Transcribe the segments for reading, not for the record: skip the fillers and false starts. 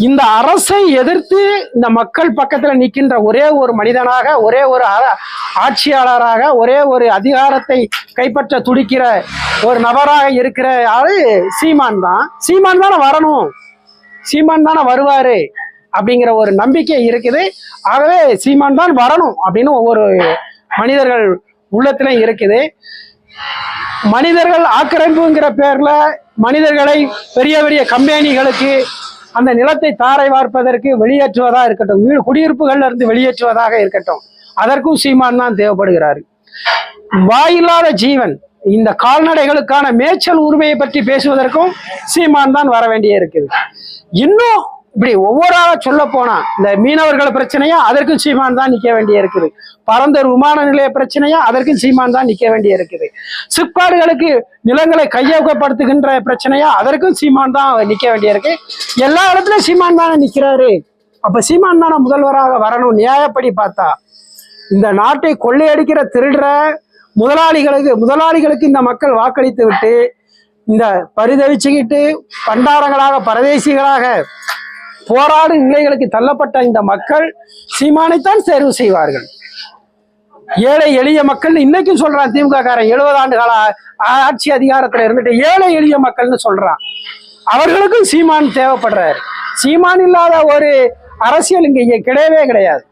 இந்த அரசை எதிர்த்து இந்த மக்கள் பக்கத்துல நிற்கின்ற ஒரே ஒரு மனிதனாக, ஒரே ஒரு ஆட்சியாளராக, ஒரே ஒரு அதிகாரத்தை கைப்பற்ற துடிக்கிற ஒரு நபராக இருக்கிற ஆளு சீமான் தான். சீமான் தானே வரணும், சீமான் தானே வருவாரு அப்படிங்கிற ஒரு நம்பிக்கை இருக்குது. ஆகவே சீமான் தான் வரணும் அப்படின்னு ஒவ்வொரு மனிதர்கள் உள்ளத்திலும் இருக்குது. மனிதர்கள் ஆக்கிரமிப்புங்கிற பேர்ல மனிதர்களை பெரிய பெரிய கம்பெனிகளுக்கு அந்த நிலத்தை தாரை வார்ப்பதற்கு வெளியேற்றுவதாக இருக்கட்டும், குடியிருப்புகள்ல இருந்து வெளியேற்றுவதாக இருக்கட்டும், அதற்கும் சீமான் தான் தேவைப்படுகிறாரு. வாயில்லாத ஜீவன் இந்த கால்நடைகளுக்கான மேய்ச்சல் உரிமையை பற்றி பேசுவதற்கும் சீமான் தான் வர வேண்டிய இருக்குது. இன்னும் இப்படி ஒவ்வொரு ஆளா சொல்ல போனா இந்த மீனவர்கள் பிரச்சனையா, அதற்கும் சீமான் தான் நிக்க வேண்டிய இருக்குது. பரந்தூர் விமான நிலைய பிரச்சனையா, அதற்கும் சீமான் தான் நிக்க வேண்டிய இருக்குது. சிப்காடுகளுக்கு நிலங்களை கையகப்படுத்துகின்ற பிரச்சனையா, அதற்கும் சீமான் தான் நிக்க வேண்டிய இருக்கு. எல்லா இடத்துலயும் சீமான் தானே நிக்கிறாரு. அப்ப சீமான் தானே முதல்வராக வரணும். நியாயப்படி பார்த்தா இந்த நாட்டை கொள்ளையடிக்கிற திருடுற முதலாளிகளுக்கு இந்த மக்கள் வாக்களித்து விட்டு இந்த பரிதவிச்சுக்கிட்டு பண்டாரங்களாக பரதேசிகளாக போராடும் நிலைகளுக்கு தள்ளப்பட்ட இந்த மக்கள் சீமானைத்தான் தேர்வு செய்வார்கள். ஏழை எளிய மக்கள் இன்னைக்கும் சொல்றான் திமுக காரன். 70 ஆண்டு கால ஆட்சி அதிகாரத்துல இருந்துட்டு ஏழை எளிய மக்கள்னு சொல்றான். அவர்களுக்கும் சீமான் தேவைப்படுறாரு. சீமான் இல்லாத ஒரு அரசியல் இங்க கிடையவே கிடையாது.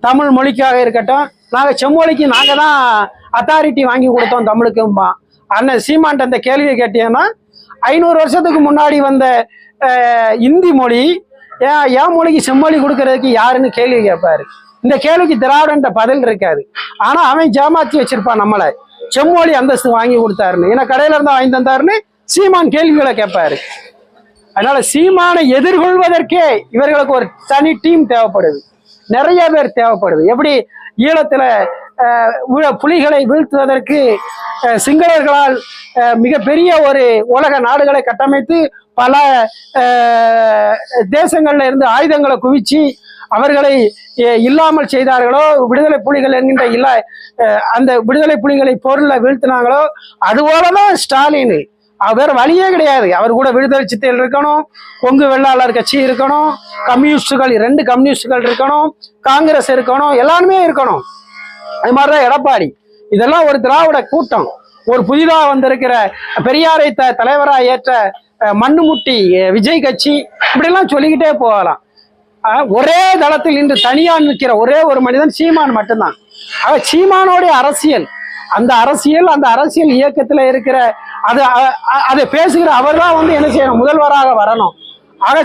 தமிழ் மொழிக்காக இருக்கட்டும், நாங்க செம்மொழிக்கு நாங்க தான் அத்தாரிட்டி வாங்கி கொடுத்தோம் தமிழுக்கும்பா. அண்ணன் சீமான் அந்த கேள்வியை கேட்டீங்கன்னா 500 வருஷத்துக்கு முன்னாடி வந்த இந்தி மொழி என் மொழிக்கு செம்மொழி கொடுக்கறதுக்கு யாருன்னு கேள்வி கேட்பாரு. இந்த கேள்விக்கு திராவிடன்ற பதில் இருக்காது. ஆனா அவன் ஜாமாத்தி வச்சிருப்பான் நம்மளை செம்மொழி அந்தஸ்து வாங்கி கொடுத்தாருன்னு, ஏன்னா கடையில இருந்தா வாங்கி தந்தாருன்னு சீமான் கேள்விகளை கேட்பாரு. அதனால சீமானை எதிர்கொள்வதற்கே இவர்களுக்கு ஒரு தனி டீம் தேவைப்படுது, நிறைய பேர் தேவைப்படுது. எப்படி ஈழத்துல புலிகளை வீழ்த்துவதற்கு சிங்களர்களால் மிகப்பெரிய ஒரு உலக நாடுகளை கட்டமைத்து பல தேசங்கள்ல இருந்து ஆயுதங்களை குவிச்சு அவர்களை இல்லாமல் செய்தார்களோ, விடுதலை புலிகள் என்கின்ற அந்த விடுதலை புலிகளை போரில் வீழ்த்தினாங்களோ, அதுபோலதான் ஸ்டாலின். அவர் வழியே கிடையாது. அவர் கூட விடுதலை சித்தைகள் இருக்கணும், கொங்கு வெள்ளாளர் கட்சி இருக்கணும், கம்யூனிஸ்டுகள் 2 கம்யூனிஸ்டுகள் இருக்கணும், காங்கிரஸ் இருக்கணும், எல்லாருமே இருக்கணும். அது மாதிரிதான் எடப்பாடி. இதெல்லாம் ஒரு திராவிட கூட்டம். ஒரு புதிதாக வந்திருக்கிற பெரியாரை தலைவராக ஏற்ற மண்ணுமுட்டி விஜய் கட்சி, இப்படிலாம் சொல்லிக்கிட்டே போகலாம். ஒரே தளத்தில் இன்று தனியா நிற்கிற ஒரே ஒரு மனிதன் சீமான் மட்டும்தான். சீமானோடைய அரசியல், அந்த அரசியல் இயக்கத்துல இருக்கிற அதை பேசுகிற அவர் தான் என்ன செய்யணும், முதல்வராக வரணும். ஆக